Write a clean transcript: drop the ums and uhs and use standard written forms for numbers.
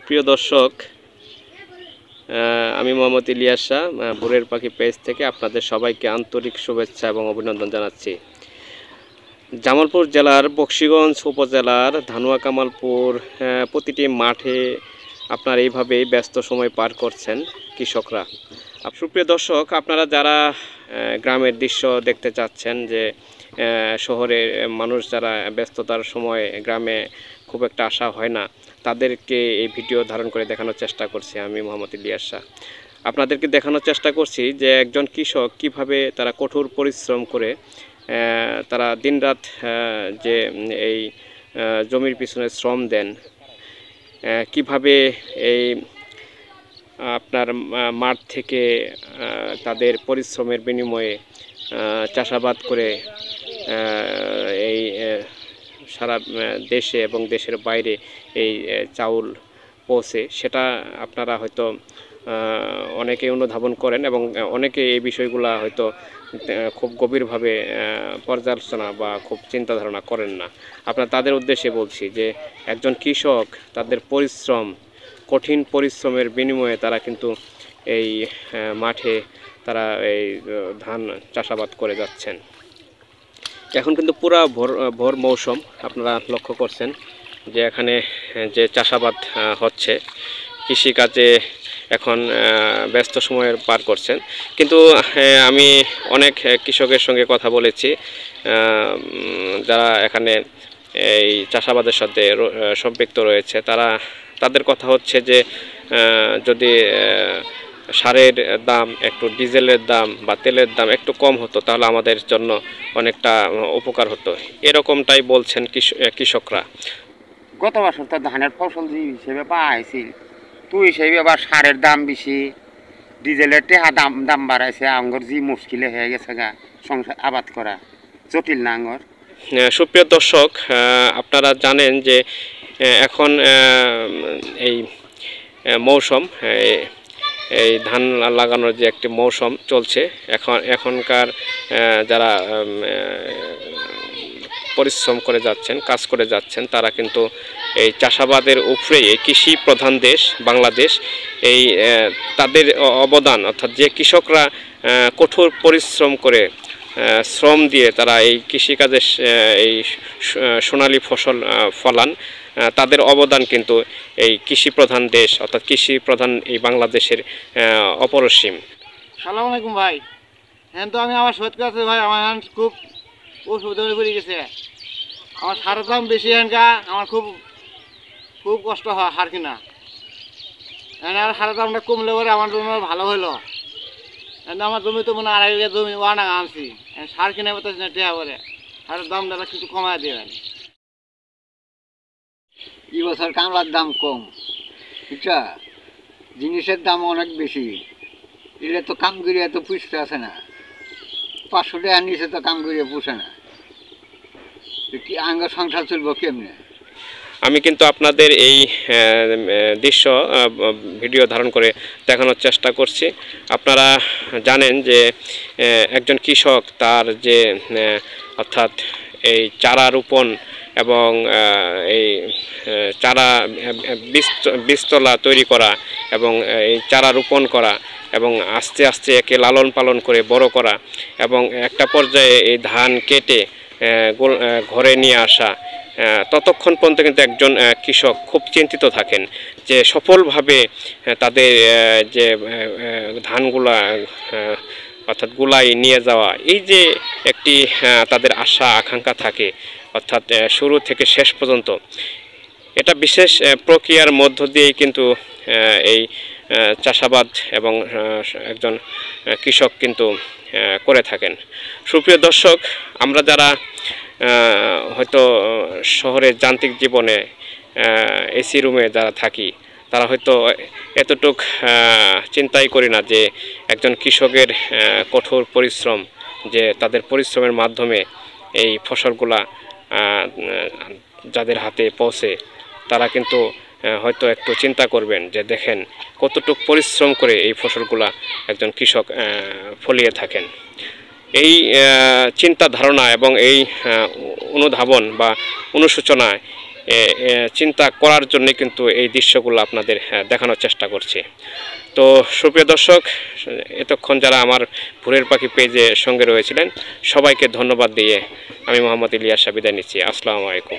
প্রিয় দর্শক, আমি মোহাম্মদ ইলিয়াস শাহ, ভোরের পাখি পেজ থেকে আপনাদের সবাইকে আন্তরিক শুভেচ্ছা এবং অভিনন্দন জানাচ্ছি। জামালপুর জেলার বকশীগঞ্জ উপজেলার ধানুয়া কামালপুর প্রতিটি মাঠে আপনার এইভাবেই ব্যস্ত সময় পার করছেন কৃষকরা। সুপ্রিয় দর্শক, আপনারা যারা গ্রামের দৃশ্য দেখতে চাচ্ছেন, যে শহরের মানুষ যারা ব্যস্ততার সময় গ্রামে খুব একটা আসা হয় না, তাদেরকে এই ভিডিও ধারণ করে দেখানোর চেষ্টা করছি আমি মোহাম্মদ ইলিয়াস শাহ। আপনাদেরকে দেখানোর চেষ্টা করছি যে একজন কৃষক কিভাবে তারা কঠোর পরিশ্রম করে তারা দিনরাত যে এই জমির পিছনে শ্রম দেন, কিভাবে এই আপনার মাঠ থেকে তাদের পরিশ্রমের বিনিময়ে চাষাবাদ করে এই সারা দেশে এবং দেশের বাইরে এই চাউল পৌঁছে, সেটা আপনারা হয়তো অনেকে অনুধাবন করেন এবং অনেকে এই বিষয়গুলো হয়তো খুব গভীরভাবে পর্যালোচনা বা খুব চিন্তা ধারণা করেন না। আপনারা তাদের উদ্দেশ্যে বলছি যে একজন কৃষক তাদের পরিশ্রম, কঠিন পরিশ্রমের বিনিময়ে তারা কিন্তু এই মাঠে তারা এই ধান চাষাবাদ করে যাচ্ছেন। এখন কিন্তু পুরা ভোর মৌসুম, আপনারা লক্ষ্য করছেন যে এখানে যে চাষাবাদ হচ্ছে, কৃষিকাজে এখন ব্যস্ত সময় পার করছেন। কিন্তু আমি অনেক কৃষকের সঙ্গে কথা বলেছি যারা এখানে এই চাষাবাদের সাথে সম্পৃক্ত রয়েছে, তাদের কথা হচ্ছে যে যদি সারের দাম, একটু ডিজেলের দাম বা তেলের দাম একটু কম হতো তাহলে আমাদের জন্য অনেকটা উপকার হতো, এরকমটাই বলছেন কৃষকরা। গত বছর তো ধানের ফসল যে হিসেবে পাইছিল, তুই হিসেবে আবার সারের দাম বেশি, ডিজেলের টেহা দাম বাড়াইছে, আঙ্গর যে মুশকিলে হয়ে গেছে গা সংসার আবাদ করা, জটিল না আঙ্গর। সুপ্রিয় দর্শক, আপনারা জানেন যে এখন এই মৌসুম, এই ধান লাগানোর যে একটি মৌসুম চলছে, এখনকার যারা পরিশ্রম করে যাচ্ছেন, কাজ করে যাচ্ছেন, তারা কিন্তু এই চাষাবাদের উপরে, এই কৃষি প্রধান দেশ বাংলাদেশ, এই তাদের অবদান, অর্থাৎ যে কৃষকরা কঠোর পরিশ্রম করে শ্রম দিয়ে তারা এই কৃষিকাজে এই সোনালী ফসল ফলান, তাদের অবদান কিন্তু এই কৃষি প্রধান দেশ অর্থাৎ কৃষি প্রধান এই বাংলাদেশের অপরিসীম। আসসালামু আলাইকুম ভাই। হ্যাঁ, তো আমি আমার সত্যি আছে ভাই, আমার খুব অসুবিধা পড়ে গেছে। আমার সারের দাম বেশি, আমার খুব খুব কষ্ট হয় সার কিনা। আর সারের দামটা কমলে পরে আমার জন্য ভালো হইলো। আমার জমি তো মনে 2.5 বিঘা জমি ওয়ানা আনছি, সার কিনে পারতেছি না, টেয়া করে সারের দামটা কিছু কমায় দেবেন। এই বছর কামলার দাম কম, বুঝছা, জিনিসের দাম অনেক বেশি। এটা তো কাম করিয়া তো পুষতে আসে না, 500 টাকার নিচে তো কাম করিয়া পুষে না, কি আঙ্গ সংসার চলবো কেমনে? আমি কিন্তু আপনাদের এই দৃশ্য ভিডিও ধারণ করে দেখানোর চেষ্টা করছি। আপনারা জানেন যে একজন কৃষক তার যে অর্থাৎ এই চারা রোপণ এবং এই চারা বীজতলা তৈরি করা এবং এই চারা রোপণ করা এবং আস্তে আস্তে একে লালন পালন করে বড় করা এবং একটা পর্যায়ে এই ধান কেটে ঘরে নিয়ে আসা, ততক্ষণ পর্যন্ত কিন্তু একজন কৃষক খুব চিন্তিত থাকেন যে সফলভাবে তাদের যে ধানগুলা অর্থাৎ গুলাই নিয়ে যাওয়া, এই যে একটি তাদের আশা আকাঙ্ক্ষা থাকে, অর্থাৎ শুরু থেকে শেষ পর্যন্ত এটা বিশেষ প্রক্রিয়ার মধ্য দিয়েই কিন্তু এই চাষাবাদ এবং একজন কৃষক কিন্তু করে থাকেন। সুপ্রিয় দর্শক, আমরা যারা হয়তো শহরের যান্ত্রিক জীবনে এসি রুমে যারা থাকি, তারা হয়তো এতটুক চিন্তাই করি না যে একজন কৃষকের কঠোর পরিশ্রম, যে তাদের পরিশ্রমের মাধ্যমে এই ফসলগুলা যাদের হাতে পৌঁছে, তারা কিন্তু হয়তো একটু চিন্তা করবেন যে দেখেন কতটুক পরিশ্রম করে এই ফসলগুলা একজন কৃষক ফলিয়ে থাকেন। এই চিন্তা ধারণা এবং এই অনুধাবন বা অনুশোচনায় চিন্তা করার জন্য কিন্তু এই দৃশ্যগুলো আপনাদের দেখানোর চেষ্টা করছি। তো সুপ্রিয় দর্শক, এতক্ষণ যারা আমার ভোরের পাখি পেজে সঙ্গে রয়েছিলেন সবাইকে ধন্যবাদ দিয়ে আমি মোহাম্মদ ইলিয়াস বিদায় নিচ্ছি। আসসালামু আলাইকুম।